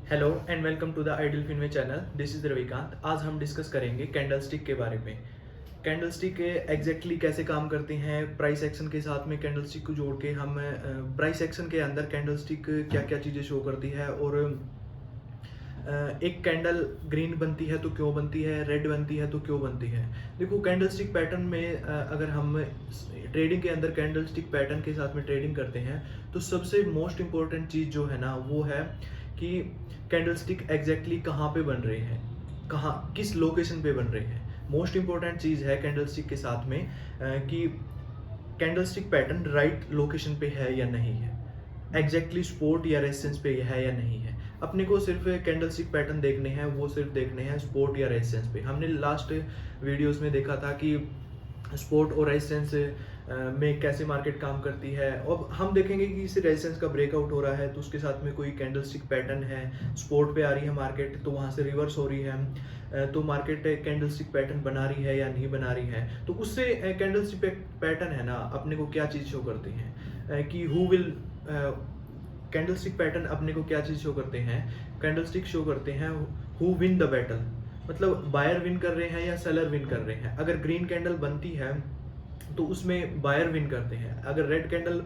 Hello and welcome to the ideal Finway channel. This is Ravikant. आज हम discuss करेंगे candle stick के बारे में। कैंडल स्टिक एग्जैक्टली कैसे काम करते हैं, प्राइस एक्शन के साथ में कैंडल स्टिक को जोड़ के हम प्राइस एक्शन के अंदर कैंडल स्टिक क्या क्या चीज़ें शो करती है, और एक कैंडल ग्रीन बनती है तो क्यों बनती है, रेड बनती है तो क्यों बनती है। देखो, कैंडल स्टिक पैटर्न में अगर हम ट्रेडिंग के अंदर कैंडल स्टिक पैटर्न के साथ में ट्रेडिंग करते हैं तो सबसे मोस्ट इम्पोर्टेंट चीज़ जो है ना वो है कि कैंडल स्टिक एग्जैक्टली कहाँ पे बन रहे हैं, कहाँ किस लोकेशन पे बन रहे हैं। मोस्ट इम्पोर्टेंट चीज़ है कैंडल स्टिक के साथ में कि candle stick pattern right location पे है या नहीं है, एग्जैक्टली सपोर्ट या रेजिस्टेंस पे है या नहीं है। अपने को सिर्फ कैंडल स्टिक पैटर्न देखने हैं, वो सिर्फ देखने हैं सपोर्ट या रेजिस्टेंस पे। हमने लास्ट वीडियोस में देखा था कि सपोर्ट और रेजिस्टेंस में कैसे मार्केट काम करती है। अब हम देखेंगे कि इस रेजिस्टेंस का ब्रेकआउट हो रहा है तो उसके साथ में कोई कैंडल स्टिक पैटर्न है, सपोर्ट पे आ रही है मार्केट तो वहाँ से रिवर्स हो रही है, तो मार्केट कैंडल स्टिक पैटर्न बना रही है या नहीं बना रही है। तो उससे कैंडल स्टिक पैटर्न है ना अपने को क्या चीज़ शो करते हैं कि who will candle stick pattern अपने को क्या चीज़ शो करते हैं। कैंडल स्टिक शो करते हैं हु विन द बैटल, मतलब बायर विन कर रहे हैं या सेलर विन कर रहे हैं। अगर ग्रीन कैंडल बनती है तो उसमें बायर विन करते हैं। अगर रेड कैंडल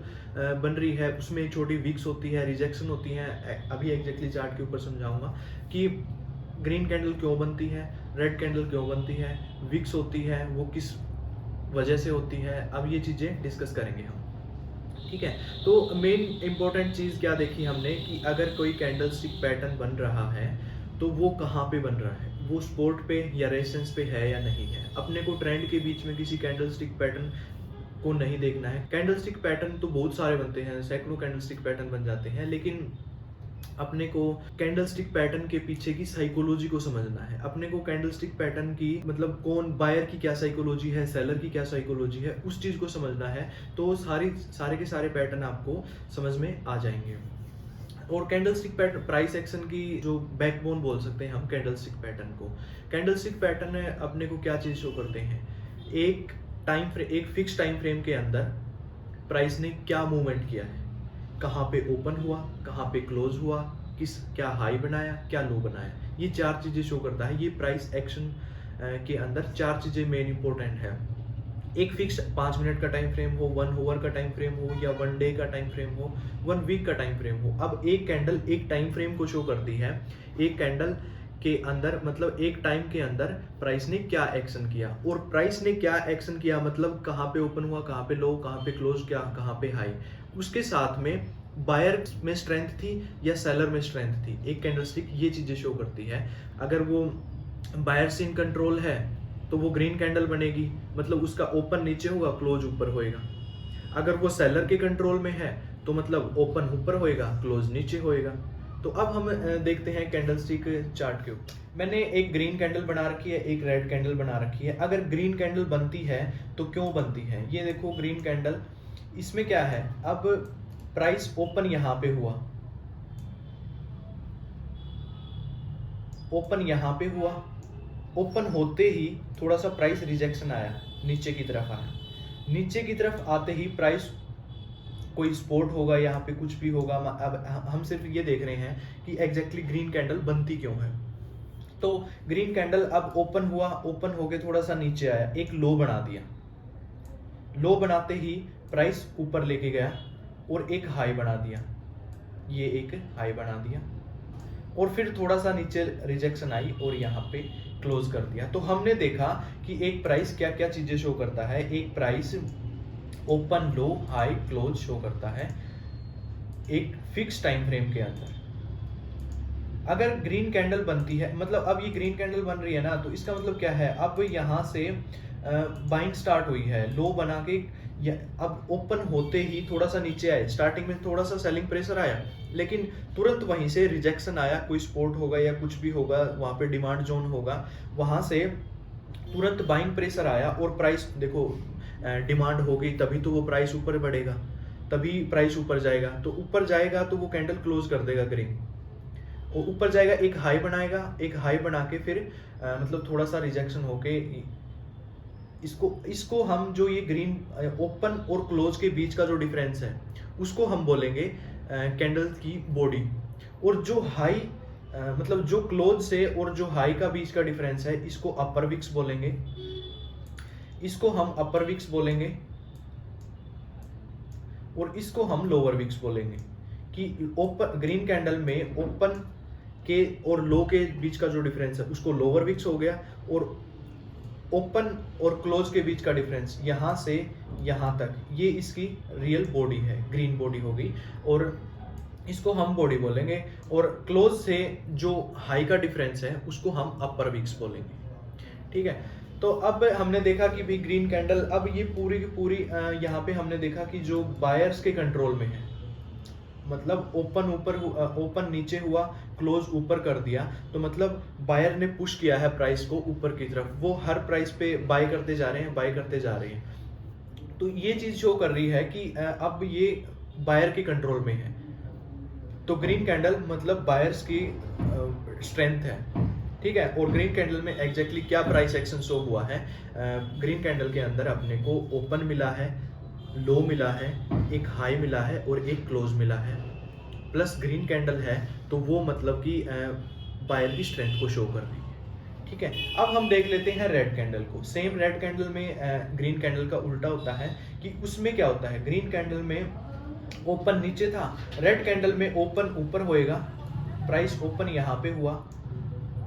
बन रही है उसमें छोटी वीक्स होती है, रिजेक्शन होती है। अभी एग्जैक्टली चार्ट के ऊपर समझाऊंगा कि ग्रीन कैंडल क्यों बनती है, रेड कैंडल क्यों बनती है, वीक्स होती है वो किस वजह से होती है। अब ये चीज़ें डिस्कस करेंगे हम, ठीक है। तो मेन इंपॉर्टेंट चीज़ क्या देखी हमने कि अगर कोई कैंडल स्टिक पैटर्न बन रहा है तो वो कहाँ पे बन रहा है, वो सपोर्ट पे या रेजिस्टेंस पे है या नहीं है। अपने को ट्रेंड के बीच में किसी कैंडल स्टिक पैटर्न को नहीं देखना है। कैंडल स्टिक पैटर्न तो बहुत सारे बनते हैं, सैकड़ों कैंडल स्टिक पैटर्न बन जाते हैं, लेकिन अपने को कैंडल स्टिक पैटर्न के पीछे की साइकोलॉजी को समझना है। अपने को कैंडल स्टिक पैटर्न की मतलब कौन बायर की क्या साइकोलॉजी है, सेलर की क्या साइकोलॉजी है, उस चीज को समझना है। तो सारे के सारे पैटर्न आपको समझ में आ जाएंगे। और candle stick pattern price action की जो बैकबोन बोल सकते हैं हम कैंडल स्टिक पैटर्न को। कैंडल स्टिक पैटर्न अपने को क्या चीज शो करते हैं, एक फिक्स टाइम फ्रेम के अंदर प्राइस ने क्या मूवमेंट किया है, कहाँ पे ओपन हुआ, कहाँ पे क्लोज हुआ, क्या हाई बनाया, क्या लो बनाया। ये चार चीजें शो करता है। ये प्राइस एक्शन के अंदर चार चीजें मेन इंपॉर्टेंट है। एक फिक्स 5 मिनट का टाइम फ्रेम हो, 1 आवर का टाइम फ्रेम हो, या 1 डे का टाइम फ्रेम हो, 1 वीक का टाइम फ्रेम हो। अब एक कैंडल एक टाइम फ्रेम को शो करती है। एक कैंडल के अंदर मतलब एक टाइम के अंदर प्राइस ने क्या एक्शन किया, और प्राइस ने क्या एक्शन किया मतलब कहाँ पे ओपन हुआ, कहाँ पे लो, कहाँ पे क्लोज, क्या कहाँ पे हाई। उसके साथ में बायर में स्ट्रेंथ थी या सेलर में स्ट्रेंथ थी। एक कैंडलस्टिक ये चीजें शो करती है। अगर वो बायर्स इन कंट्रोल है तो वो ग्रीन कैंडल बनेगी, मतलब उसका ओपन नीचे होगा, क्लोज ऊपर होएगा। अगर वो सेलर के कंट्रोल में है तो मतलब ओपन ऊपर होएगा, क्लोज नीचे होएगा। तो अब हम देखते हैं कैंडलस्टिक चार्ट के ऊपर। मैंने एक ग्रीन कैंडल बना रखी है, एक रेड कैंडल बना रखी है। अगर ग्रीन कैंडल बनती है तो क्यों बनती है, ये देखो ग्रीन कैंडल। इसमें क्या है, अब प्राइस ओपन यहां पे हुआ, ओपन यहां पे हुआ, ओपन होते ही थोड़ा सा प्राइस रिजेक्शन आया, नीचे की तरफ आया। नीचे की तरफ आते ही प्राइस कोई सपोर्ट होगा, यहाँ पे कुछ भी होगा। अब हम सिर्फ ये देख रहे हैं कि एग्जैक्टली ग्रीन कैंडल बनती क्यों है। तो ग्रीन कैंडल अब ओपन हुआ, ओपन होके थोड़ा सा नीचे आया, एक लो बना दिया। लो बनाते ही प्राइस ऊपर लेके गया और एक हाई बना दिया, ये एक हाई बना दिया, और फिर थोड़ा सा नीचे रिजेक्शन आई और यहाँ पे क्लोज कर दिया। तो हमने देखा कि एक प्राइस क्या क्या चीजें शो करता है। एक प्राइस ओपन, लो, हाई, क्लोज शो करता है एक फिक्स टाइम फ्रेम के अंदर। अगर ग्रीन कैंडल बनती है, मतलब अब ये ग्रीन कैंडल बन रही है ना, तो इसका मतलब क्या है, अब यहाँ से बाइंग स्टार्ट हुई है, लो बना के अब ओपन होते ही थोड़ा सा नीचे आए। स्टार्टिंग में थोड़ा सा सेलिंग प्रेशर आया, लेकिन तुरंत वहीं से रिजेक्शन आया, कोई सपोर्ट होगा या कुछ भी होगा, वहां पे डिमांड जोन होगा, वहां से तुरंत बाइंग प्रेशर आया और प्राइस देखो डिमांड हो गई, तभी तो वो प्राइस ऊपर बढ़ेगा, तभी प्राइस ऊपर जाएगा। तो ऊपर जाएगा तो वो कैंडल क्लोज कर देगा ग्रीन, वो ऊपर जाएगा, एक हाई बनाएगा, एक हाई बना के फिर मतलब थोड़ा सा रिजेक्शन होके इसको हम जो ये ग्रीन ओपन और क्लोज के बीच का जो डिफरेंस है उसको हम बोलेंगे कैंडल की बॉडी। और जो हाई मतलब जो क्लोज से और जो हाई का बीच का डिफरेंस है, इसको अपर विक्स बोलेंगे, इसको हम अपर विक्स बोलेंगे और इसको हम लोअर विक्स बोलेंगे। कि ओपन ग्रीन कैंडल में ओपन के और लो के बीच का जो डिफरेंस है उसको लोअर विक्स हो गया, और ओपन और क्लोज के बीच का डिफरेंस यहाँ से यहाँ तक, ये इसकी रियल बॉडी है, ग्रीन बॉडी होगी, और इसको हम बॉडी बोलेंगे। और क्लोज से जो हाई का डिफरेंस है उसको हम अपर विक्स बोलेंगे। ठीक है, तो अब हमने देखा कि भाई ग्रीन कैंडल, अब ये पूरी की पूरी यहाँ पे हमने देखा कि जो बायर्स के कंट्रोल में है, मतलब ओपन नीचे हुआ, क्लोज ऊपर कर दिया, तो मतलब बायर ने पुश किया है प्राइस को ऊपर की तरफ, वो हर प्राइस पे बाय करते जा रहे हैं, बाय करते जा रहे हैं। तो ये चीज शो कर रही है कि अब ये बायर के कंट्रोल में है। तो ग्रीन कैंडल मतलब बायर्स की स्ट्रेंथ है। ठीक है, और ग्रीन कैंडल में एग्जैक्टली क्या प्राइस एक्शन शो हुआ है, ग्रीन कैंडल के अंदर अपने को ओपन मिला है, लो मिला है, एक हाई मिला है और एक क्लोज मिला है, प्लस ग्रीन कैंडल है, तो वो मतलब कि बायर की स्ट्रेंथ को शो कर रही है। ठीक है, अब हम देख लेते हैं रेड कैंडल को। सेम रेड कैंडल में ग्रीन कैंडल का उल्टा होता है कि उसमें क्या होता है, ग्रीन कैंडल में ओपन नीचे था, रेड कैंडल में ओपन ऊपर होएगा, प्राइस ओपन यहाँ पे हुआ,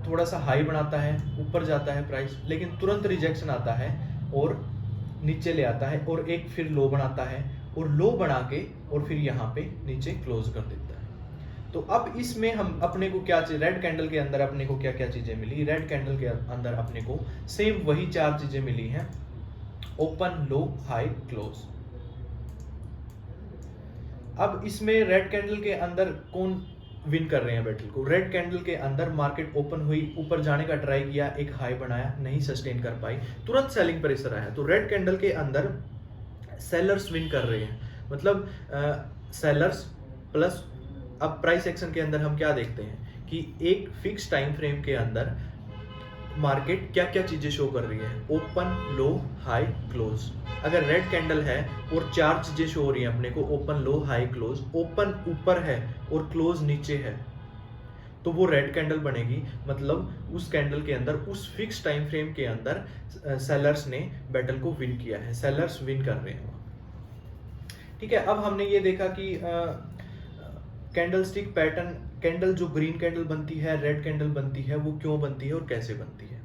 थोड़ा सा हाई बनाता है, ऊपर जाता है प्राइस, लेकिन तुरंत रिजेक्शन आता है और नीचे ले आता है, और एक फिर लो बनाता है और लो बना के और फिर यहाँ पे नीचे क्लोज कर देता है। तो अब इसमें हम अपने को क्या चीज, रेड कैंडल के अंदर अपने को क्या क्या चीजें मिली, रेड कैंडल के अंदर अपने को सेम वही 4 चीजें मिली हैं, ओपन, लो, हाई, क्लोज। अब इसमें रेड कैंडल के अंदर कौन विन कर रहे हैं बैटल को, रेड कैंडल के अंदर मार्केट ओपन हुई, ऊपर जाने का ट्राई किया, एक हाई बनाया, नहीं सस्टेन कर पाई, तुरंत सेलिंग प्रेशर आया, तो रेड कैंडल के अंदर सेलर्स विन कर रहे हैं, मतलब सेलर्स प्लस। अब प्राइस एक्शन के अंदर हम क्या देखते हैं कि एक फिक्स टाइम फ्रेम के अंदर मार्केट क्या क्या चीजें शो कर रही है, ओपन, लो, हाई, क्लोज। अगर रेड कैंडल है और 4 चीजें शो हो रही हैं अपने को, ओपन, लो, हाई, क्लोज, ओपन ऊपर है और क्लोज नीचे है, तो वो रेड कैंडल बनेगी। मतलब उस कैंडल के अंदर, उस फिक्स टाइम फ्रेम के अंदर सेलर्स ने बैटल को विन किया है, सेलर्स विन कर रहे हैं। ठीक है, अब हमने ये देखा कि कैंडल स्टिक पैटर्न, कैंडल जो ग्रीन कैंडल बनती है, रेड कैंडल बनती है, वो क्यों बनती है और कैसे बनती है।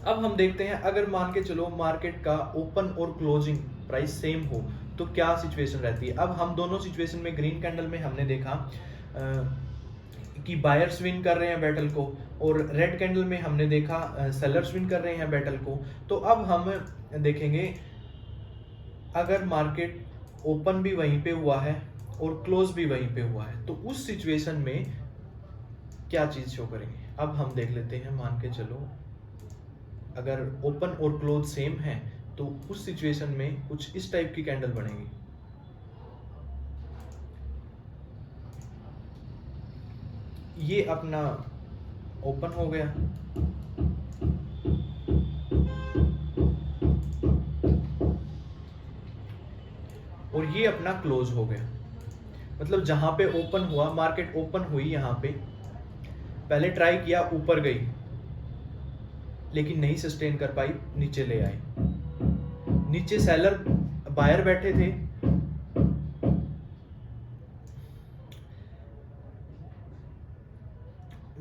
अब हम देखते हैं, अगर मान के चलो मार्केट का ओपन और क्लोजिंग प्राइस सेम हो तो क्या सिचुएशन रहती है। अब हम दोनों सिचुएशन में, ग्रीन कैंडल में हमने देखा कि बायर्स विन कर रहे हैं बैटल को, और रेड कैंडल में हमने देखा सेलर्स विन कर रहे हैं बैटल को। तो अब हम देखेंगे, अगर मार्केट ओपन भी वहीं पे हुआ है और क्लोज भी वहीं पे हुआ है, तो उस सिचुएशन में क्या चीज शो करेंगे। अब हम देख लेते हैं, मान के चलो अगर ओपन और क्लोज सेम है तो उस सिचुएशन में कुछ इस टाइप की कैंडल बनेगी। ये अपना ओपन हो गया, और ये अपना क्लोज हो गया। मतलब जहां पे ओपन हुआ, मार्केट ओपन हुई, यहां पे पहले ट्राई किया, ऊपर गई लेकिन नहीं सस्टेन कर पाई, नीचे ले आई, नीचे सेलर बायर बैठे थे,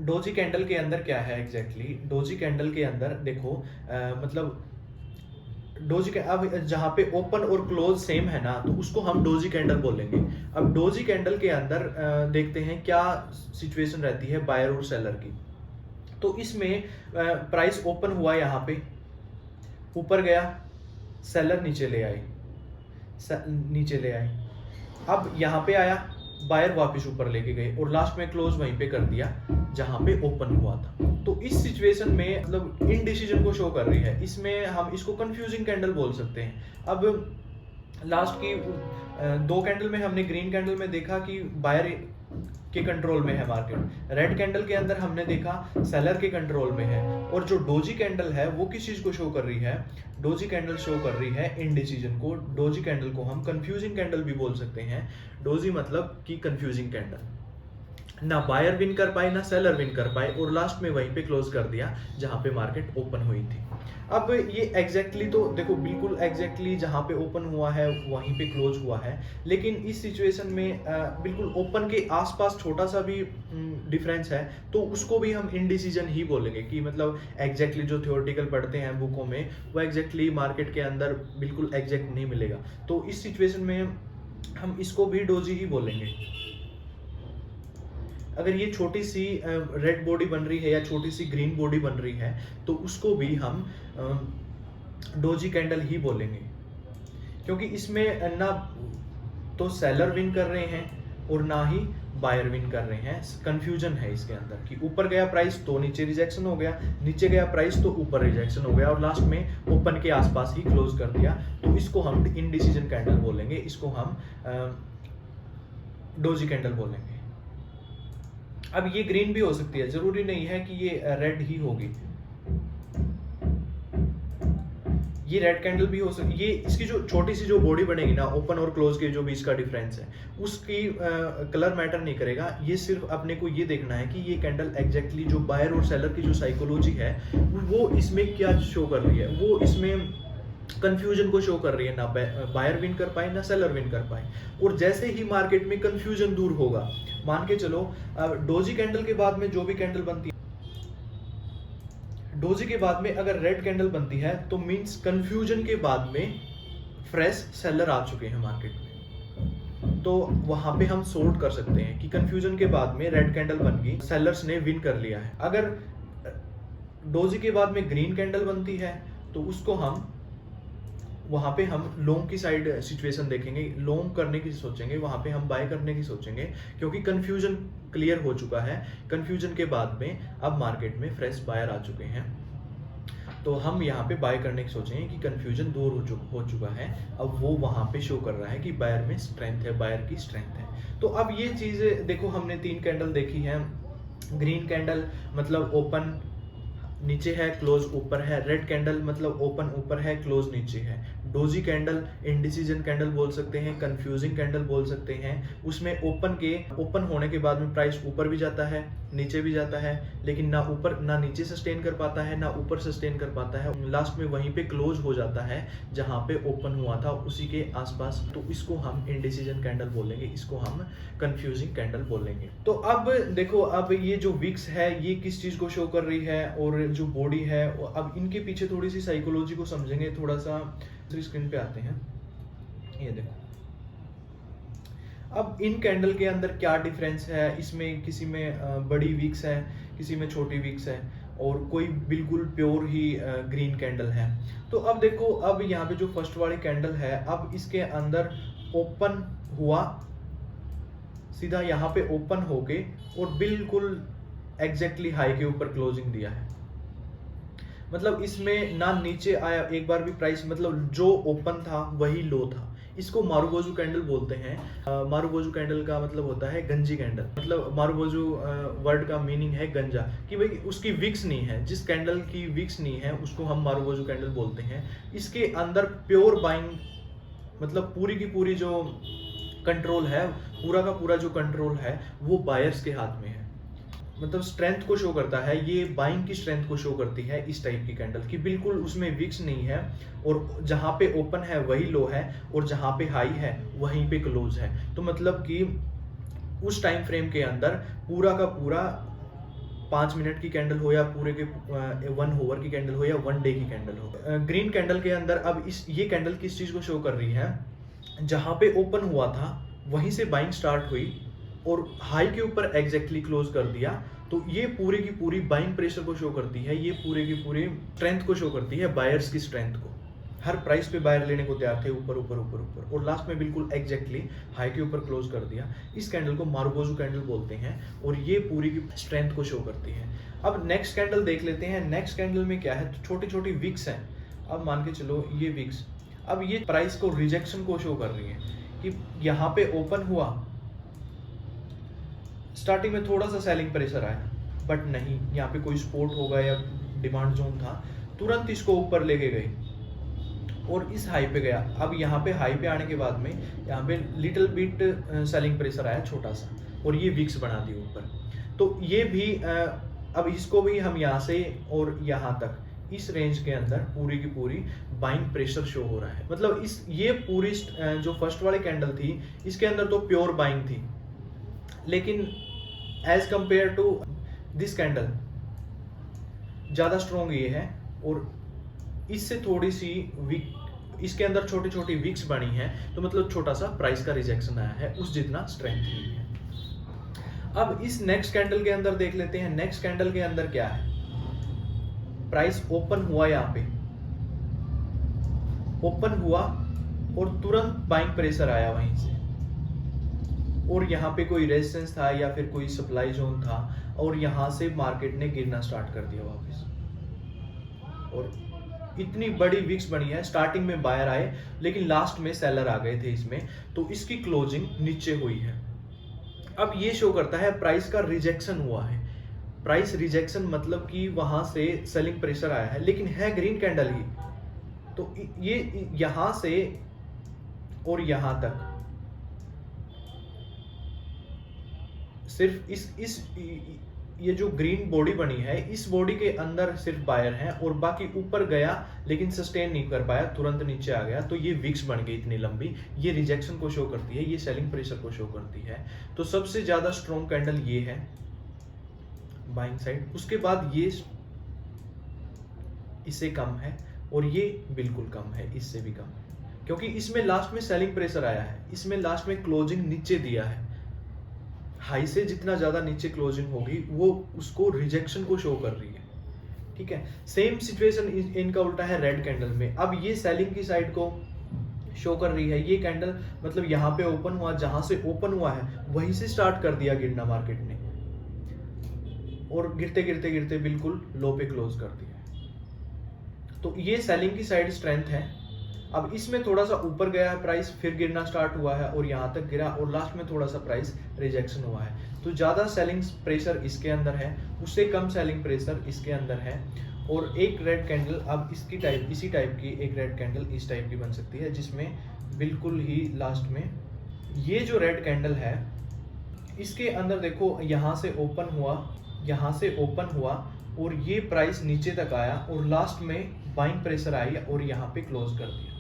डोजी कैंडल के अंदर क्या है एग्जैक्टली, डोजी कैंडल के अंदर देखो मतलब डोजी के, अब जहां पे ओपन और क्लोज सेम है ना, तो उसको हम डोजी कैंडल बोलेंगे। अब डोजी कैंडल के अंदर देखते हैं क्या सिचुएशन रहती है बायर और सेलर की। तो इसमें प्राइस ओपन हुआ, यहाँ पे ऊपर गया, सेलर नीचे ले आई, नीचे ले आई, अब यहाँ पे आया, बायर वापस ऊपर लेके गए, और लास्ट में क्लोज वहीं पे कर दिया जहां पे ओपन हुआ था। तो इस सिचुएशन में मतलब इनडिसीजन को शो कर रही है, इसमें हम इसको कंफ्यूजिंग कैंडल बोल सकते हैं। अब लास्ट की 2 कैंडल में हमने ग्रीन कैंडल में देखा कि बायर के कंट्रोल में है मार्केट, रेड कैंडल के अंदर हमने देखा सेलर के कंट्रोल में है, और जो डोजी कैंडल है वो किस चीज को शो कर रही है, डोजी कैंडल शो कर रही है इनडिसीजन को। डोजी कैंडल को हम कंफ्यूजिंग कैंडल भी बोल सकते हैं, डोजी मतलब कि कंफ्यूजिंग कैंडल। ना बायर विन कर पाए ना सेलर विन कर पाए, और लास्ट में वहीं पे क्लोज कर दिया जहां पे मार्केट ओपन हुई थी। अब ये एग्जैक्टली तो देखो बिल्कुल एग्जैक्टली जहां पे ओपन हुआ है वहीं पे क्लोज हुआ है, लेकिन इस सिचुएशन में बिल्कुल ओपन के आसपास छोटा सा भी डिफरेंस है तो उसको भी हम इनडिसीजन ही बोलेंगे कि मतलब एग्जैक्टली जो थ्योरेटिकल पढ़ते हैं बुकों में वो एग्जैक्टली मार्केट के अंदर बिल्कुल एग्जैक्ट नहीं मिलेगा। तो इस सिचुएशन में हम इसको भी डोजी ही बोलेंगे। अगर ये छोटी सी रेड बॉडी बन रही है या छोटी सी ग्रीन बॉडी बन रही है तो उसको भी हम डोजी कैंडल ही बोलेंगे, क्योंकि इसमें ना तो सेलर विन कर रहे हैं और ना ही बायर विन कर रहे हैं। कंफ्यूजन है इसके अंदर कि ऊपर गया प्राइस तो नीचे रिजेक्शन हो गया, नीचे गया प्राइस तो ऊपर रिजेक्शन हो गया, और लास्ट में ओपन के आसपास ही क्लोज कर दिया। तो इसको हम इनडिसीजन कैंडल बोलेंगे, इसको हम डोजी कैंडल बोलेंगे। अब ये ग्रीन भी हो सकती है, जरूरी नहीं है कि ये रेड ही होगी, ये रेड कैंडल भी हो सकती है। ये इसकी जो छोटी सी जो बॉडी बनेगी ना ओपन और क्लोज के जो बीच का डिफरेंस है उसकी कलर मैटर नहीं करेगा। ये सिर्फ अपने को ये देखना है कि ये कैंडल एग्जैक्टली जो बायर और सेलर की जो साइकोलॉजी है वो इसमें क्या शो कर रही है, वो इसमें कंफ्यूजन को शो कर रही है। ना बायर विन कर पाए ना सेलर विन कर पाए, और जैसे ही मार्केट में कंफ्यूजन दूर होगा, मान के चलो डोजी कैंडल के बाद में जो भी कैंडल बनती है, डोजी के बाद में अगर रेड कैंडल बनती है तो मींस कंफ्यूजन के बाद में फ्रेश सेलर आ चुके हैं मार्केट में। तो वहां पे हम सोर्ट कर सकते हैं कि कंफ्यूजन के बाद में रेड कैंडल बन गई, सेलर्स ने विन कर लिया है। अगर डोजी के बाद में ग्रीन कैंडल बनती है तो उसको हम वहां पे हम लॉन्ग की साइड सिचुएशन देखेंगे, लॉन्ग करने की सोचेंगे, वहां पे हम बाय करने की सोचेंगे, क्योंकि कंफ्यूजन क्लियर हो चुका है। कंफ्यूजन के बाद में अब मार्केट में फ्रेश बायर आ चुके हैं, तो हम यहाँ पे बाय करने की सोचेंगे कि कंफ्यूजन दूर हो चुका है। अब वो वहां पे शो कर रहा है कि बायर में स्ट्रेंथ है, बायर की स्ट्रेंथ है। तो अब ये चीजें देखो, हमने 3 कैंडल देखी है। ग्रीन कैंडल मतलब ओपन नीचे है क्लोज ऊपर है, रेड कैंडल मतलब ओपन ऊपर है क्लोज नीचे है, डोजी कैंडल इंडिसीजन कैंडल बोल सकते हैं, कंफ्यूजिंग कैंडल बोल सकते हैं। उसमें ओपन होने के बाद में प्राइस ऊपर भी जाता है नीचे भी जाता है, लेकिन ना ऊपर ना नीचे सस्टेन कर पाता है ना ऊपर सस्टेन कर पाता है, लास्ट में वहीं पे क्लोज हो जाता है जहां पे ओपन हुआ था उसी के आसपास। तो इसको हम इंडिसीजन कैंडल बोलेंगे, इसको हम कंफ्यूजिंग कैंडल बोलेंगे। तो अब देखो, अब ये जो विक्स है ये किस चीज को शो कर रही है, और जो बॉडी है अब इनके पीछे थोड़ी सी साइकोलॉजी को समझेंगे। थोड़ा सा स्क्रीन पे आते हैं, ये देखो अब इन कैंडल के अंदर क्या डिफरेंस है। इसमें किसी में बड़ी विक्स है, किसी में छोटी विक्स है, और कोई बिल्कुल प्योर ही ग्रीन कैंडल है। तो अब देखो, अब यहाँ पे जो फर्स्ट वाली कैंडल है, अब इसके अंदर ओपन हुआ, सीधा यहाँ पे ओपन होके और बिल्कुल एग्जैक्टली हाई के ऊपर क्लोजिंग दिया है। मतलब इसमें ना नीचे आया एक बार भी प्राइस, मतलब जो ओपन था वही लो था। इसको मारुबोजू कैंडल बोलते हैं। मारुबोजू कैंडल का मतलब होता है गंजी कैंडल। मतलब मारुबोजू वर्ड का मीनिंग है गंजा, कि भाई उसकी विक्स नहीं है, जिस कैंडल की विक्स नहीं है उसको हम मारुबोजू कैंडल बोलते हैं। इसके अंदर प्योर बाइंग, मतलब पूरी की पूरी जो कंट्रोल है, पूरा का पूरा जो कंट्रोल है वो बायर्स के हाथ में है। मतलब स्ट्रेंथ को शो करता है, ये बाइंग की स्ट्रेंथ को शो करती है इस टाइप की कैंडल की। बिल्कुल उसमें विक्स नहीं है, और जहां पे ओपन है वही लो है, और जहां पे हाई है वहीं पे क्लोज है। तो मतलब कि उस टाइम फ्रेम के अंदर पूरा का पूरा 5 मिनट की कैंडल हो, या पूरे के 1 आवर की कैंडल हो, या 1 डे की कैंडल हो। ग्रीन कैंडल के अंदर अब ये कैंडल किस चीज को शो कर रही है, जहां पे ओपन हुआ था वहीं से बाइंग स्टार्ट हुई और हाई के ऊपर एग्जैक्टली क्लोज कर दिया। तो ये पूरी की पूरी बाइंग प्रेशर को शो करती है, ये पूरे की पूरी स्ट्रेंथ को शो करती है, बायर्स की स्ट्रेंथ को। हर प्राइस पे बायर लेने को तैयार थे, ऊपर ऊपर ऊपर ऊपर, और लास्ट में बिल्कुल एग्जैक्टली हाई के ऊपर क्लोज कर दिया। इस कैंडल को मारुबोजू कैंडल बोलते हैं, और ये पूरी की स्ट्रेंथ को शो करती है। अब नेक्स्ट कैंडल देख लेते हैं। नेक्स्ट कैंडल में क्या है, तो छोटी छोटी विक्स हैं। अब मान के चलो ये विक्स, अब ये प्राइस को रिजेक्शन को शो कर रही है, कि यहाँ पे ओपन हुआ, स्टार्टिंग में थोड़ा सा सेलिंग प्रेशर आया, बट नहीं, यहाँ पे कोई सपोर्ट होगा या डिमांड जोन था, तुरंत इसको ऊपर लेके गई और इस हाई पे गया। अब यहाँ पे हाई पे आने के बाद में यहाँ पे लिटिल बिट सेलिंग प्रेशर आया, छोटा सा। और ये विक्स बना दी ऊपर। तो ये भी अब इसको भी हम यहाँ से और यहाँ तक इस रेंज के अंदर पूरी की पूरी बाइंग प्रेशर शो हो रहा है। मतलब ये पूरी जो फर्स्ट वाली कैंडल थी इसके अंदर तो प्योर बाइंग थी, लेकिन as compare to this candle ज़्यादा स्ट्रॉन्ग ये है, और इससे थोड़ी सी वीक, इसके अंदर छोटी छोटी वीक्स बनी है, तो मतलब छोटा सा प्राइस का रिजेक्शन आया है, उस जितना स्ट्रेंथ नहीं है। अब इस नेक्स्ट कैंडल के अंदर देख लेते हैं। नेक्स्ट कैंडल के अंदर क्या है, प्राइस ओपन हुआ, यहाँ पे ओपन हुआ और तुरंत बाइंग प्रेशर आया वहीं से, और यहाँ पे कोई रेजिस्टेंस था या फिर कोई सप्लाई जोन था, और यहाँ से मार्केट ने गिरना स्टार्ट कर दिया वापस, और इतनी बड़ी विक्स बनी है। स्टार्टिंग में बायर आए लेकिन लास्ट में सेलर आ गए थे इसमें, तो इसकी क्लोजिंग नीचे हुई है। अब ये शो करता है प्राइस का रिजेक्शन हुआ है। प्राइस रिजेक्शन मतलब कि वहां से सेलिंग प्रेशर आया है, लेकिन है ग्रीन कैंडल ही, तो ये यहां से और यहां तक सिर्फ इस ये जो ग्रीन बॉडी बनी है, इस बॉडी के अंदर सिर्फ बायर है, और बाकी ऊपर गया लेकिन सस्टेन नहीं कर पाया, तुरंत नीचे आ गया, तो ये विक्स बन गई इतनी लंबी। ये रिजेक्शन को शो करती है, ये सेलिंग प्रेशर को शो करती है। तो सबसे ज्यादा स्ट्रॉन्ग कैंडल ये है बाइंग साइड, उसके बाद ये इससे कम है, और ये बिल्कुल कम है, इससे भी कम है, क्योंकि इसमें लास्ट में सेलिंग प्रेशर आया है, इसमें लास्ट में क्लोजिंग नीचे दिया है। हाई से जितना ज्यादा नीचे क्लोजिंग होगी वो उसको रिजेक्शन को शो कर रही है, ठीक है। सेम सिचुएशन इनका उल्टा है रेड कैंडल में। अब ये सेलिंग की साइड को शो कर रही है। ये कैंडल मतलब यहाँ पे ओपन हुआ, जहां से ओपन हुआ है वहीं से स्टार्ट कर दिया गिरना मार्केट ने, और गिरते गिरते गिरते बिल्कुल लो पे क्लोज कर दिया। तो ये सेलिंग की साइड स्ट्रेंथ है। अब इसमें थोड़ा सा ऊपर गया है प्राइस, फिर गिरना स्टार्ट हुआ है और यहाँ तक गिरा, और लास्ट में थोड़ा सा प्राइस रिजेक्शन हुआ है। तो ज्यादा सेलिंग प्रेशर इसके अंदर है, उससे कम सेलिंग प्रेशर इसके अंदर है। और एक रेड कैंडल अब इसी टाइप की एक रेड कैंडल इस टाइप की बन सकती है, जिसमें बिल्कुल ही लास्ट में ये जो रेड कैंडल है इसके अंदर देखो, यहाँ से ओपन हुआ, यहाँ से ओपन हुआ, और ये प्राइस नीचे तक आया, और लास्ट में बाइंग प्रेशर आई और यहाँ पे क्लोज कर दिया।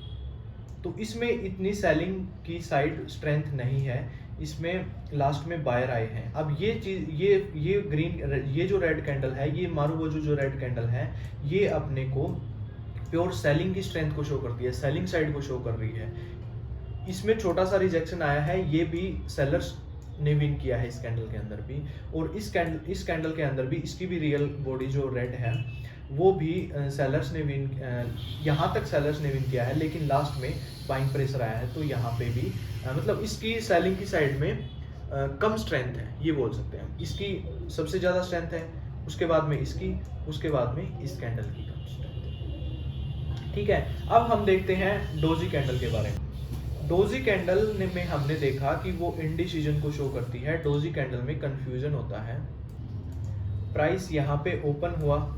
तो इसमें इतनी सेलिंग की साइड स्ट्रेंथ नहीं है, इसमें लास्ट में बायर आए हैं। अब ये चीज, ये ग्रीन, ये जो रेड कैंडल है, ये मारुबोजू जो रेड कैंडल है, ये अपने को प्योर सेलिंग की स्ट्रेंथ को शो करती है, सेलिंग साइड को शो कर रही है। इसमें छोटा सा रिजेक्शन आया है, ये भी सेलर्स ने विन किया है इस कैंडल के अंदर भी, और इस कैंडल के अंदर भी इसकी भी रियल बॉडी जो रेड है वो भी सेलर्स ने विन, यहाँ तक सेलर्स ने विन किया है, लेकिन लास्ट में बाइंग प्रेशर आया है। तो यहाँ पे भी मतलब इसकी सेलिंग की साइड में कम स्ट्रेंथ है, ये बोल सकते हैं। इसकी सबसे ज़्यादा स्ट्रेंथ है, उसके बाद में इसकी, उसके बाद में इस कैंडल की कम स्ट्रेंथ है, ठीक है। अब हम देखते हैं डोजी कैंडल के बारे में। डोजी कैंडल में हमने देखा कि वो इंडिसीजन को शो करती है। डोजी कैंडल में कंफ्यूजन होता है। प्राइस यहाँ पे ओपन हुआ,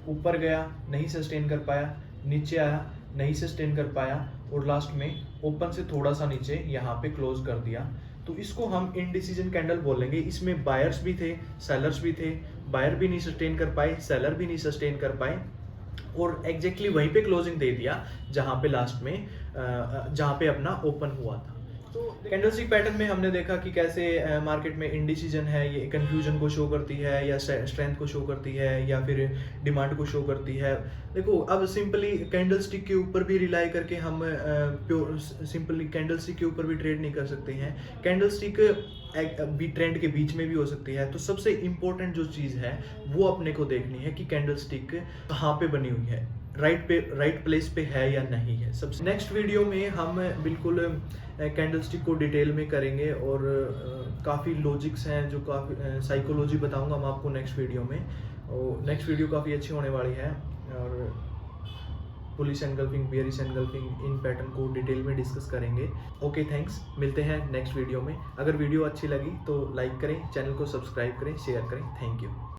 ऊपर गया, नहीं सस्टेन कर पाया, नीचे आया, नहीं सस्टेन कर पाया, और लास्ट में ओपन से थोड़ा सा नीचे यहाँ पे क्लोज कर दिया। तो इसको हम इंडिसीजन कैंडल बोलेंगे। इसमें बायर्स भी थे, सेलर्स भी थे। बायर भी नहीं सस्टेन कर पाए, सेलर भी नहीं सस्टेन कर पाए, और एग्जैक्टली वहीं पे क्लोजिंग दे दिया जहां पे लास्ट में जहां पे अपना ओपन हुआ था। तो कैंडलस्टिक पैटर्न में हमने देखा कि कैसे मार्केट में इंडिसीजन है, ये कंफ्यूजन को शो करती है, या स्ट्रेंथ को शो करती है, या फिर डिमांड को शो करती है। देखो, अब सिंपली कैंडलस्टिक के ऊपर भी रिलाई करके हम प्योर सिंपली कैंडलस्टिक के ऊपर भी ट्रेड नहीं कर सकते हैं। कैंडलस्टिक भी ट्रेंड के बीच में भी हो सकती है। तो सबसे इम्पोर्टेंट जो चीज़ है वो अपने को देखनी है कि कैंडलस्टिक कहाँ पे बनी हुई है, राइट प्लेस पे है या नहीं है। सबसे नेक्स्ट वीडियो में हम बिल्कुल कैंडलस्टिक को डिटेल में करेंगे, और काफ़ी लॉजिक्स हैं, जो काफ़ी साइकोलॉजी बताऊंगा मैं आपको नेक्स्ट वीडियो में। और नेक्स्ट वीडियो काफ़ी अच्छी होने वाली है, और पुलिस एनगल्फिंग, बेयरिश एनगल्फिंग, इन पैटर्न को डिटेल में डिस्कस करेंगे। ओके, थैंक्स, मिलते हैं नेक्स्ट वीडियो में। अगर वीडियो अच्छी लगी तो लाइक करें, चैनल को सब्सक्राइब करें, शेयर करें। Thank you.